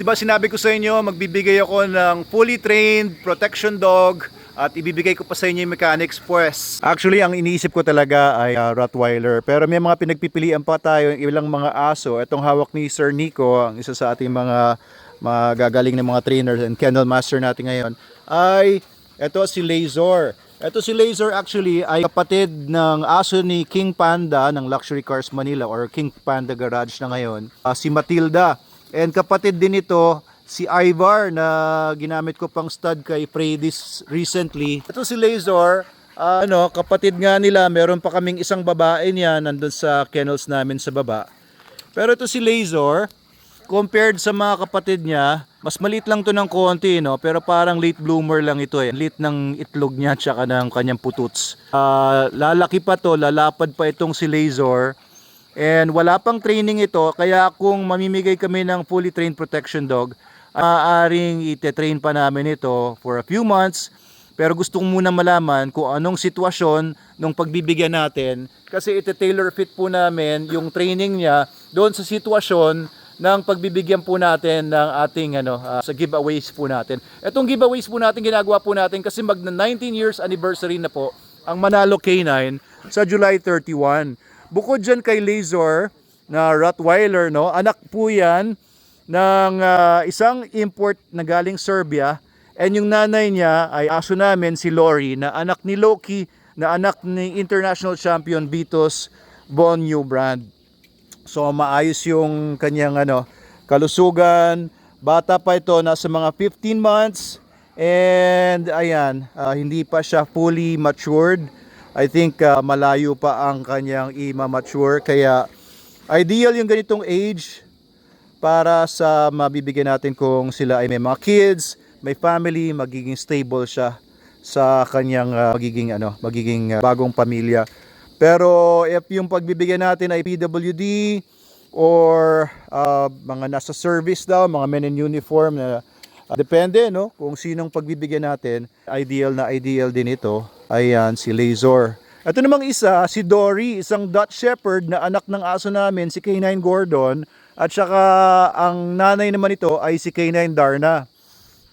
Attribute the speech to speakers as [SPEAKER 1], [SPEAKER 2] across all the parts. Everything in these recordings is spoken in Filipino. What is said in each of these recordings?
[SPEAKER 1] Diba sinabi ko sa inyo, magbibigay ako ng fully trained protection dog at ibibigay ko pa sa inyo yung mechanics pues. Actually, ang iniisip ko talaga ay Rottweiler. Pero may mga pinagpipilian pa tayo, yung ilang mga aso. Itong hawak ni Sir Nico, ang isa sa ating mga magagaling na mga trainers and kennel master natin ngayon, ay ito si Lazor. Ito si Lazor actually ay kapatid ng aso ni King Panda ng Luxury Cars Manila or King Panda Garage na ngayon, si Matilda. And kapatid din ito, si Ivar na ginamit ko pang stud kay Predis recently. Ito si Lazor, kapatid nga nila, meron pa kaming isang babae niya nandun sa kennels namin sa baba. Pero ito si Lazor, compared sa mga kapatid niya, mas maliit lang to ng konti, no? Pero parang late bloomer lang ito eh. Late ng itlog niya tsaka ng kanyang pututs. Lalaki pa to, lalapad pa itong si Lazor. And wala pang training ito, kaya kung mamimigay kami ng fully trained protection dog, maaaring ite-train pa namin ito for a few months. Pero gusto ko muna malaman kung anong sitwasyon nung pagbibigyan natin, kasi ite-tailor fit po namin yung training niya doon sa sitwasyon ng pagbibigyan po natin ng ating sa giveaways po natin. Itong giveaways po natin ginagawa po natin kasi magna 19 years anniversary na po ang Manalo K9 sa July 31. Bukod dyan kay Lazor na Rottweiler, no, anak po yan ng isang import na galing Serbia. And yung nanay niya ay aso namin si Lori na anak ni Loki na anak ni international champion Vitos Von Neubrand. So maayos yung kanyang kalusugan. Bata pa ito, nasa mga 15 months. And ayan, hindi pa siya fully matured. I think malayo pa ang kanyang i-mature, kaya ideal yung ganitong age para sa mabibigyan natin kung sila ay may mga kids, may family, magiging stable siya sa kanyang magiging bagong pamilya. Pero if yung pagbibigyan natin ay PWD or mga nasa service daw, mga men in uniform na depende, no, kung sinong pagbibigyan natin, ideal din ito. Ayan, si Lazor. Ito namang isa, si Dory, isang Dutch Shepherd na anak ng aso namin, si K9 Gordon. At saka ang nanay naman ito ay si K9 Darna.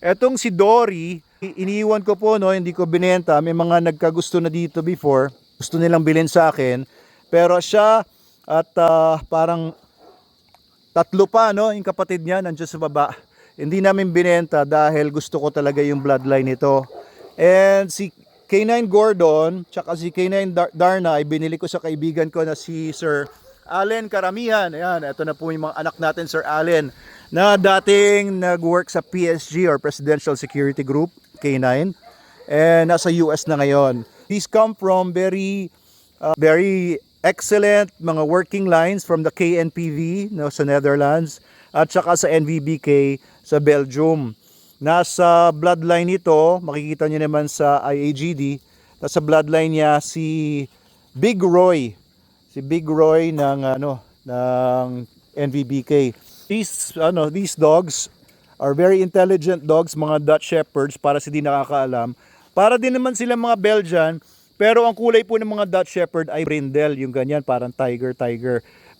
[SPEAKER 1] Etong si Dory, iniiwan ko po, no, hindi ko binenta. May mga nagkagusto na dito before. Gusto nilang bilhin sa akin. Pero siya at parang tatlo pa, no, yung kapatid niya nandiyan sa baba. Hindi namin binenta dahil gusto ko talaga yung bloodline nito. And si K9 Gordon, tsaka si K9 Darna ay binili ko sa kaibigan ko na si Sir Allen Karamihan. Ayan, ito na po yung mga anak natin, Sir Allen, na dating nag-work sa PSG or Presidential Security Group, K9. And nasa US na ngayon. These come from very excellent mga working lines from the KNPV, no, sa Netherlands at saka sa NVBK sa Belgium. Nasa bloodline nito, makikita nyo naman sa IAGD, nasa bloodline niya si Big Roy. Si Big Roy ng NVBK. These dogs are very intelligent dogs, mga Dutch Shepherds, para sa di nakakaalam. Para din naman sila mga Belgian, pero ang kulay po ng mga Dutch Shepherd ay brindle, yung ganyan, parang tiger.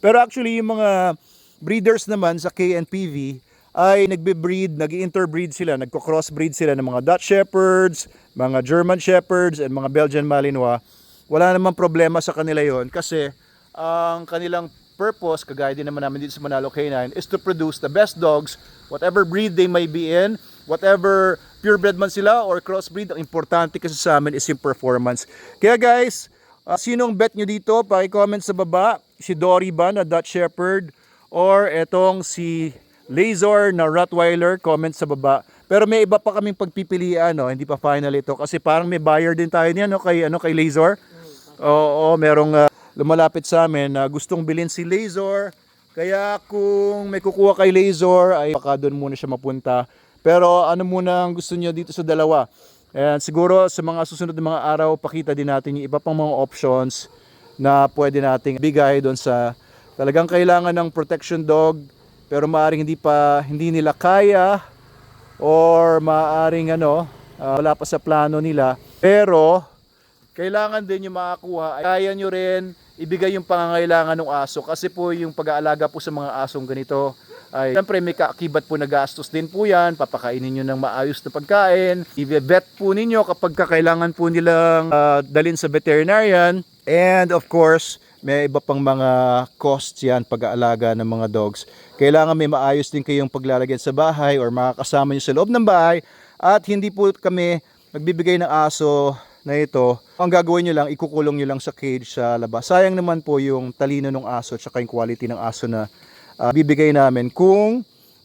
[SPEAKER 1] Pero actually yung mga breeders naman sa KNPV ay nagbe-breed, nag-interbreed sila, nagko-crossbreed sila ng mga Dutch Shepherds, mga German Shepherds, and mga Belgian Malinois. Wala namang problema sa kanila yon kasi ang kanilang purpose, kagaya din naman namin dito sa Manalo K9, is to produce the best dogs, whatever breed they may be in, whatever purebred man sila or crossbreed. Ang importante kasi sa amin is yung performance. Kaya guys, sinong bet nyo dito? Paki-comment sa baba. Si Dory ba na Dutch Shepherd or etong si Lazor na Rottweiler? Comment sa baba. Pero may iba pa kaming pagpipilian, no? Hindi pa final ito kasi parang may buyer din tayo niyan, no? Kay Lazor. Oo, merong lumalapit sa amin na gustong bilhin si Lazor. Kaya kung may kukuha kay Lazor ay baka doon muna siya mapunta. Pero ano muna ang gusto niyo dito sa dalawa? And siguro sa mga susunod na mga araw, pakita din natin yung iba pang mga options na pwede nating bigay doon sa talagang kailangan ng protection dog pero maaring hindi nila kaya or maaring wala pa sa plano nila. Pero kailangan din yung makakuha, kaya nyo rin ibigay yung pangangailangan ng aso kasi po yung pag-aalaga po sa mga asong ganito ay siyempre may kaakibat po na gastos din po yan. Papakainin nyo ng maayos na pagkain. I-vet po ninyo kapag kailangan po nilang dalhin sa veterinarian. And of course, may iba pang mga costs yan pag-aalaga ng mga dogs. Kailangan may maayos din kayong paglalagyan sa bahay or makakasama nyo sa loob ng bahay. At hindi po kami magbibigay ng aso na ito. Ang gagawin nyo lang, ikukulong nyo lang sa cage sa labas. Sayang naman po yung talino ng aso at yung quality ng aso na bibigay namin. Kung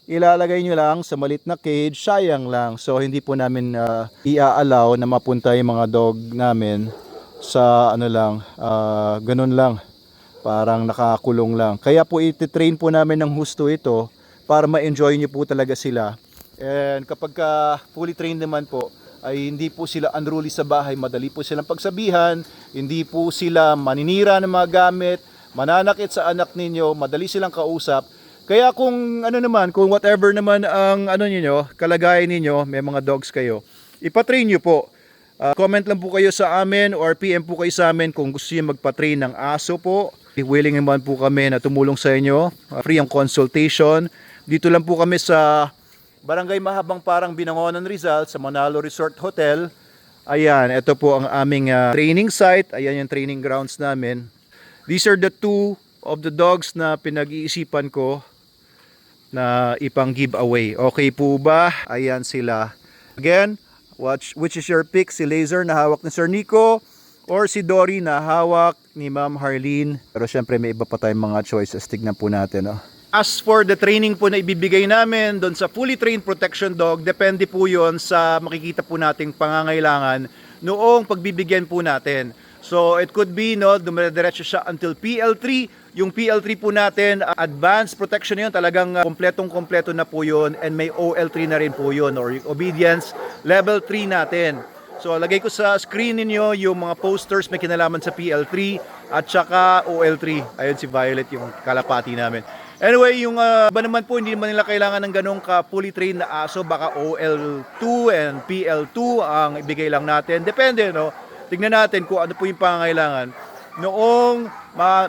[SPEAKER 1] ilalagay nyo lang sa malit na cage, sayang lang. So hindi po namin i-allow na mapunta yung mga dog namin sa ano lang, ganun lang, parang nakakulong lang. Kaya po iti-train po namin ng husto ito para ma-enjoy nyo po talaga sila. And kapag fully trained naman po, ay hindi po sila unruly sa bahay, madali po silang pagsabihan, hindi po sila maninira ng mga gamit, mananakit sa anak ninyo, madali silang kausap. Kaya kung ano naman, kung whatever naman ang ano niyo, kalagayan ninyo, may mga dogs kayo, ipatrain nyo po. Comment lang po kayo sa amin or PM po kayo sa amin kung gusto niyo magpa-train ng aso po. Willing naman po kami na tumulong sa inyo. Free ang consultation. Dito lang po kami sa Barangay Mahabang Parang, Binangonan, Rizal, sa Manalo Resort Hotel. Ayan, ito po ang aming training site. Ayan yung training grounds namin. These are the two of the dogs na pinag-iisipan ko na ipang giveaway. Okay po ba? Ayan sila. Again, which is your pick? Si Laser na hawak ni Sir Nico or si Dory na hawak ni Ma'am Harleen? Pero syempre may iba pa tayong mga choices. Tignan po natin. As for the training po na ibibigay namin doon sa fully trained protection dog, depende po yon sa makikita po nating pangangailangan noong pagbibigyan po natin. So it could be dumediretso siya until PL3. Yung PL3 po natin, advanced protection yun, talagang kompletong-kompleto na po yun, and may OL3 na rin po yun, or obedience level 3 natin. So lagay ko sa screen ninyo yung mga posters may kinalaman sa PL3 at saka OL3. Ayun si Violet, yung kalapati namin. Anyway, yung iba naman po, hindi naman nila kailangan ng ganong fully trained na aso, baka OL2 and PL2 ang ibigay lang natin. Depende, no? Tignan natin kung ano po yung pangangailangan. Noong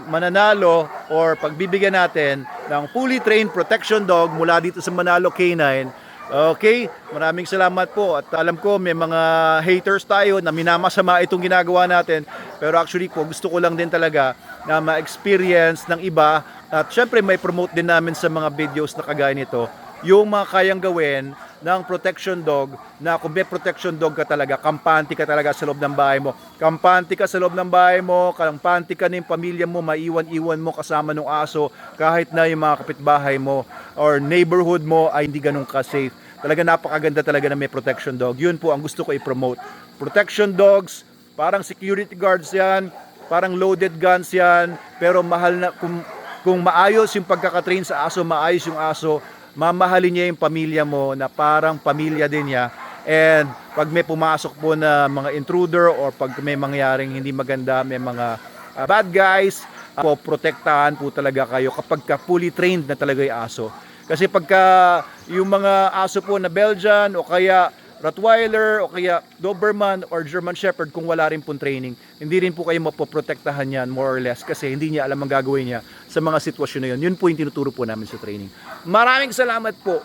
[SPEAKER 1] mananalo or pagbibigyan natin ng fully trained protection dog mula dito sa Manalo K9. Okay, maraming salamat po. At alam ko may mga haters tayo na minamasama itong ginagawa natin. Pero actually ko, gusto ko lang din talaga na ma-experience ng iba. At syempre may promote din namin sa mga videos na kagaya nito yung mga kayang gawin ng protection dog, na kung may protection dog ka talaga, kampante ka talaga sa loob ng bahay mo. Kampante ka sa loob ng bahay mo, kampante ka na yung pamilya mo, maiwan-iwan mo kasama ng aso, kahit na yung mga kapitbahay mo or neighborhood mo ay hindi ganun ka-safe. Talaga napakaganda talaga na may protection dog. Yun po ang gusto ko i-promote. Protection dogs, parang security guards yan, parang loaded guns yan, pero mahal na, kung maayos yung pagkakatrain sa aso, maayos yung aso, mamahalin niya yung pamilya mo na parang pamilya din niya. And pag may pumasok po na mga intruder or pag may mangyaring hindi maganda, may mga bad guys, po protektahan po talaga kayo kapag fully trained na talaga yung aso. Kasi pagka yung mga aso po na Belgian o kaya Rottweiler o kaya Doberman or German Shepherd, kung wala rin pong training, hindi rin po kayo mapoprotektahan yan more or less kasi hindi niya alam ang gagawin niya sa mga sitwasyon na yun. Yun po yung tinuturo po namin sa training. Maraming salamat po.